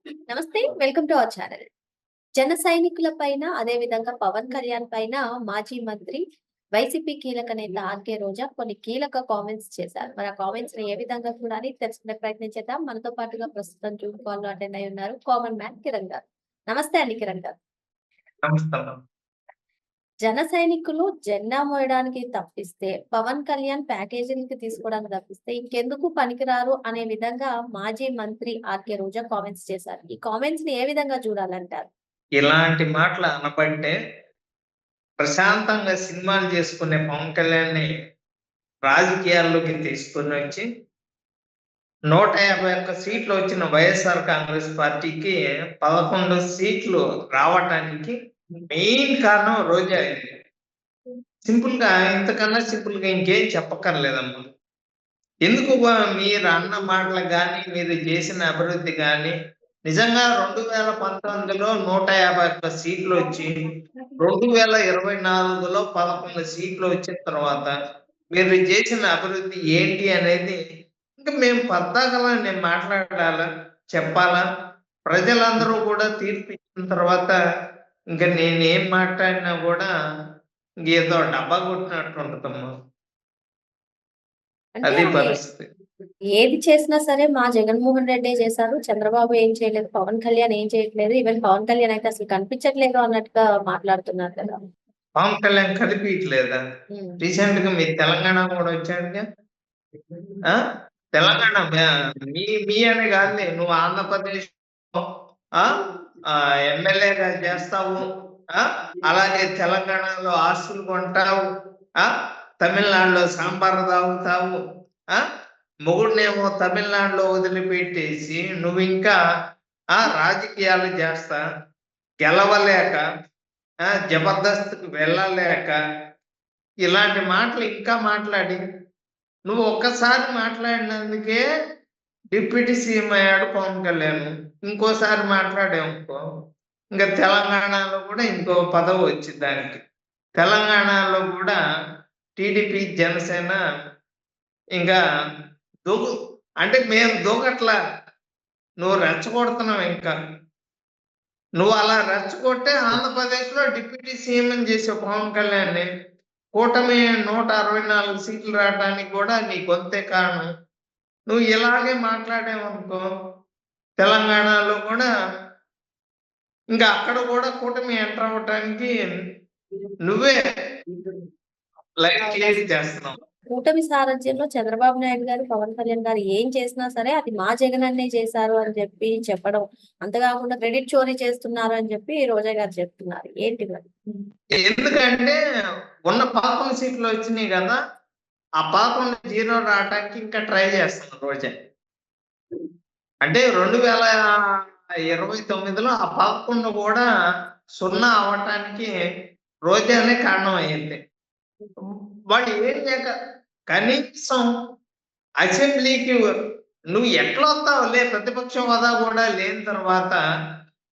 నమస్తే. Welcome to our channel. జన సైనికుల పైన, అదే విధంగా పవన్ కళ్యాణ్ పైన మాజీ మంత్రి, వైసీపీ కీలక నేత ఆర్‌కే రోజా కొన్ని కీలక కామెంట్స్ చేశారు. మరి ఆ కామెంట్స్‌ని ఏ విధంగా చూడాలి తెలుసుకునే ప్రయత్నం చేద్దాం. మనతో పాటుగా ప్రస్తుతం జూమ్ కాల్‌లో అటెండ్ అయ్యి ఉన్నారు కామన్ మ్యాన్ కిరణ్ గారు. నమస్తే అండి కిరణ్ గారు. నమస్కారం. జన సైనికులు జెండా మోయడానికి తప్పిస్తే, పవన్ కళ్యాణ్ ప్యాకేజీలకి తీసుకోవడానికి తప్పిస్తే ఇంకెందుకు పనికిరారు అనే విధంగా మాజీ మంత్రి ఆర్‌కే రోజా కామెంట్స్ చేశారు. ఈ కామెంట్స్‌ని ఏ విధంగా చూడాలంటారు? ఇలాంటి మాటలు అనబట్టే ప్రశాంతంగా సినిమాలు చేసుకునే పవన్ కళ్యాణ్‌ని రాజకీయాల్లోకి తీసుకొనొచ్చి 151 సీట్లు వచ్చిన వైఎస్ఆర్ కాంగ్రెస్ పార్టీకి 11 సీట్లు రావటానికి మెయిన్ కారణం రోజా అయింది. సింపుల్‌గా ఇంతకన్నా సింపుల్‌గా ఇంకేం చెప్పక్కర్లేదమ్మా. ఎందుకు మీరు అన్న మాటలు గాని, మీరు చేసిన అభివృద్ధి గాని, నిజంగా 2019లో 151 సీట్లొచ్చి, 2024లో 11 సీట్లు వచ్చిన తర్వాత, మీరు చేసిన అభివృద్ధి ఏంటి అనేది ఇంక మేము పద్దాకలా నేను మాట్లాడాలా? చెప్పాలా? ప్రజలందరూ కూడా తీర్పిచ్చిన తర్వాత, ఇంక నేనేం మాట్లాడినా గూడా ఏదో డబ్బా కొట్టినట్టు ఉంటదమ్మా. అంటే అది అది పరిస్థితి. ఏది చేసినా సరే మా జగన్మోహన్ రెడ్డే చేశారు. చంద్రబాబు ఏం చేయలేదు. పవన్ కళ్యాణ్ ఏం చేయట్లేదు. ఈవెన్ పవన్ కళ్యాణ్ అయితే అసలు కనిపించట్లేదు అన్నట్టుగా మాట్లాడుతున్నారు కదా! పవన్ కళ్యాణ్ కనిపియట్లేదా? హ్మ్. రీసెంట్‌గా మీరు తెలంగాణ గూడా వచ్చాడుగా. ఆ! తెలంగాణ మీ మీ అని గాదులే. నువ్వు ఆంధ్రప్రదేశ్‌లో ఆ! ఎమ్మెల్యేగా చేస్తావు. ఆ! అలాగే తెలంగాణలో ఆస్తులు కొంటావు. ఆ! తమిళనాడులో సాంబార్ తాగుతావు. ఆ! మొగుడినేమో తమిళనాడులో వదిలిపెట్టేసి నువ్వింకా రాజకీయాలు చేస్తా గెలవలేక జబర్దస్త్‌కి వెళ్ళలేక ఇలాంటి మాటలు ఇంకా మాట్లాడి, నువ్వు ఒక్కసారి మాట్లాడినందుకే డిప్యూటీ సీఎం అయ్యాడు పవన్ కళ్యాణ్. ఇంకోసారి మాట్లాడావనుకో, ఇంక తెలంగాణలో కూడా ఇంకో పదవి వచ్చిద్ది దానికి. తెలంగాణలో కూడా టీడీపీ, జనసేన ఇంకా దూకు అంటే మేము దూకట్లా. నువ్వు రెచ్చగొడుతున్నావు ఇంకా. నువ్వు అలా రెచ్చగొట్టే ఆంధ్రప్రదేశ్‌లో డిప్యూటీ సీఎంని చేసావు పవన్ కళ్యాణ్‌ని. కూటమి 164 సీట్లు రావడానికి కూడా నీ గొంతే కారణం. నువ్వు ఇలాగే మాట్లాడావనుకో, తెలంగాణలో కూడా ఇంకా అక్కడ కూడా కూటమి ఎంటర్ అవ్వటానికి నువ్వే లైన్ క్లియర్ చేస్తున్నావు. కూటమి సారథ్యంలో చంద్రబాబు నాయుడు గారు, పవన్ కళ్యాణ్ గారు ఏం చేసినా సరే అది మా జగనన్నే చేశారు అని చెప్పి చెప్పడం. అంతే కాకుండా క్రెడిట్ చోరీ చేస్తున్నారు అని చెప్పి రోజా గారు చెప్తున్నారు. ఏంటి మరి? ఎందుకంటే ఉన్న 11 సీట్లు వచ్చినాయి గదా! ఆ 11 జీరో రావటానికి ఇంకా ట్రై చేస్తున్నారు రోజా. అంటే 2029లో ఆ 11 కూడా 0 అవ్వటానికి రోజానే కారణం అయింది. వాడు ఏం చేయక కనీసం అసెంబ్లీకి నువ్వు ఎట్లొస్తావులే ప్రతిపక్ష హోదా కూడా లేని తర్వాత,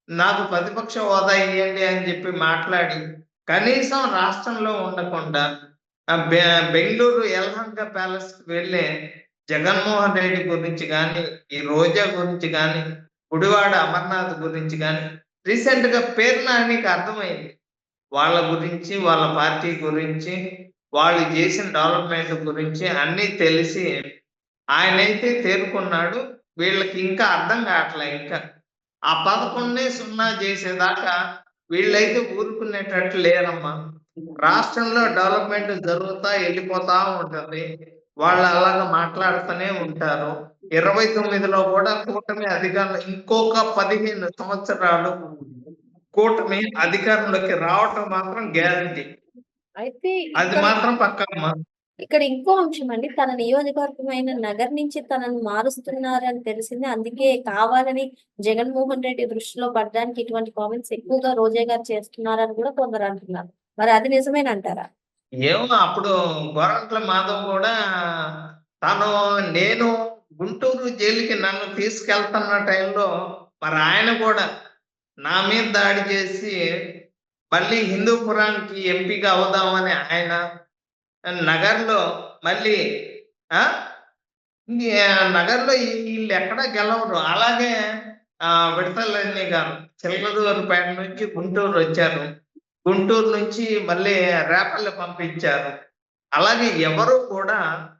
నాకు ప్రతిపక్ష హోదా ఇయ్యండి అని చెప్పి మాట్లాడి, కనీసం రాష్ట్రంలో ఉండకుండా బెంగుళూరు యలహంక ప్యాలెస్‌కి వెళ్ళి జగన్మోహన్ రెడ్డి గురించి గాని, ఈ రోజా గురించి గాని, గుడివాడ అమర్నాథ్ గురించి గాని, రీసెంట్‌గా పేరు నానికి అర్థమైంది. వాళ్ళ గురించి, వాళ్ళ పార్టీ గురించి, వాళ్ళు చేసిన డెవలప్‌మెంట్ గురించి అన్నీ తెలిసి ఆయనైతే తేరుకున్నాడు. వీళ్ళకి ఇంకా అర్థం కావట్లే ఇంకా. ఆ 11నే 0 చేసేదాకా వీళ్ళైతే ఊరుకునేటట్టు లేరమ్మా. రాష్ట్రంలో డెవలప్‌మెంట్ జరుగుతా ఎళ్ళిపోతా ఉంటది. వాళ్ళు అలాగా మాట్లాడుతూనే ఉంటారు. 29లో కూడా కూటమి అధికారంలో ఇంకొక 15 సంవత్సరాలు కూటమి అధికారంలోకి రావటం మాత్రం గ్యారంటీ. అయితే అది ఇక్కడ మాత్రం పక్కా అమ్మా. ఇక్కడ ఇంకో అంశం అండి. తన నియోజకవర్గమైన నగర్ నుంచి తనను మారుస్తున్నారని తెలిసింది. అందుకే కావాలని జగన్మోహన్ రెడ్డి దృష్టిలో పడడానికి ఇటువంటి కామెంట్స్ ఎక్కువగా రోజా గారు చేస్తున్నారని కూడా కొందరు అంటున్నారు. మరి అది నిజమేనంటారా? ఏమో అప్పుడు గోరంట్ల మాధవ్ కూడా తను నేను గుంటూరు జైలుకి నన్ను తీసుకెళ్తున్న టైంలో మరి ఆయన కూడా నా మీద దాడి చేసి మళ్ళీ హిందూపురానికి ఎంపీగా అవుదామని ఆయన నగర్‌లో మళ్ళీ ఆ! నగర్‌లో ఈళ్ళెక్కడ గెలవరు. అలాగే విడతలన్నీ గారు చిలకలూరిపేట నుంచి గుంటూరు వచ్చారు. గుంటూరు నుంచి మళ్ళీ రేపల్లె పంపించారు. అలాగే ఎవరు కూడా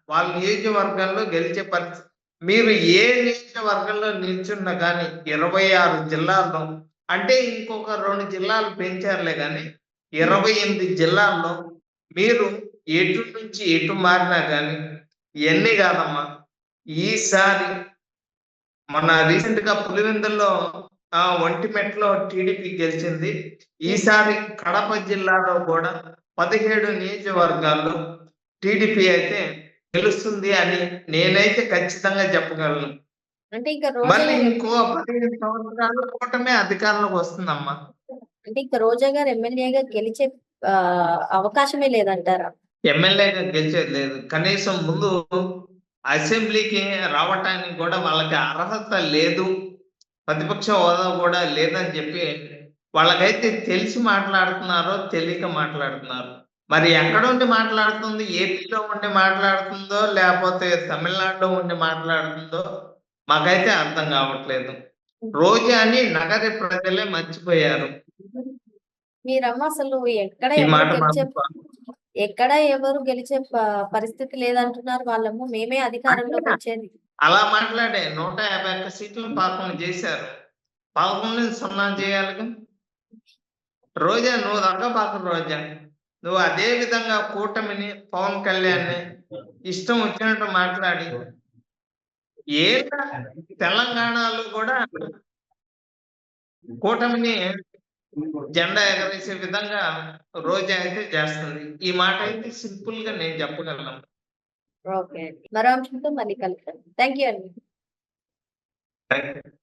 వాళ్ళ నియోజకవర్గంలో గెలిచే పరిస్థితి మీరు ఏ నియోజకవర్గంలో నిల్చున్నా గానీ 26 జిల్లాల్లో అంటే ఇంకొక 2 జిల్లాలు పెంచారులే గానీ 28 జిల్లాల్లో మీరు ఎటు నుంచి ఎటు మారినా గానీ ఇయన్నీ కాదమ్మా. ఈసారి మొన్న రీసెంట్‌గా పులివెందుల్లో ఒంటిమిట్టలో టీడీపీ గెలిచింది. ఈసారి కడప జిల్లాలో కూడా 17 నియోజకవర్గాల్లో టీడీపీ అయితే గెలుస్తుంది అని నేనైతే ఖచ్చితంగా చెప్పగలను. అంటే ఇంకా రోజా మళ్ళీ గారు ఇంకో 15 సంవత్సరాలు కూటమే అధికారంలోకి వస్తుందమ్మా. అంటే ఇంకా రోజా గారు ఎమ్మెల్యేగా గెలిచే అవకాశమే లేదంటారా? ఎమ్మెల్యేగా గెలిచేది లేదు. కనీసం ముందు అసెంబ్లీకి రావటానికి కూడా వాళ్ళకి అర్హత లేదు. ప్రతిపక్ష హోదా కూడా లేదని చెప్పి వాళ్ళకైతే తెలిసి మాట్లాడుతున్నారో, తెలియక మాట్లాడుతున్నారో. మరి ఎక్కడుండి మాట్లాడుతుంది? ఏపీలో ఉండి మాట్లాడుతుందో, లేపోతే తమిళనాడులో ఉండి మాట్లాడుతుందో మాకైతే అర్థం కావట్లేదు. రోజాని నగరి ప్రజలే మర్చిపోయారు. మీరమ్మ అసలు ఈ మాట మాత్రం ఎక్కడ ఎవరు గెలిచే పరిస్థితి లేదంటున్నారు వాళ్ళమ్మ. మేమే అధికారంలోకి వచ్చేది. అలా మాట్లాడే 151 సీట్లను 11 చేశారు. 11ని 0 చేయాలిగా. రోజా నువ్వు తగ్గబాకు రోజా. నువ్వు అదే విధంగా కూటమిని, పవన్ కళ్యాణ్‌ని ఇష్టం వచ్చినట్టు మాట్లాడి తెలంగాణలో కూడా కూటమిని జెండా ఎగరేసే విధంగా రోజా అయితే చేస్తుంది. ఈ మాట అయితే సింపుల్‌గా నేను చెప్పగలను. ఓకే అండి. మరో అంశంతో మళ్ళీ కలుద్దాం. థాంక్ యూ అండి. Thank you.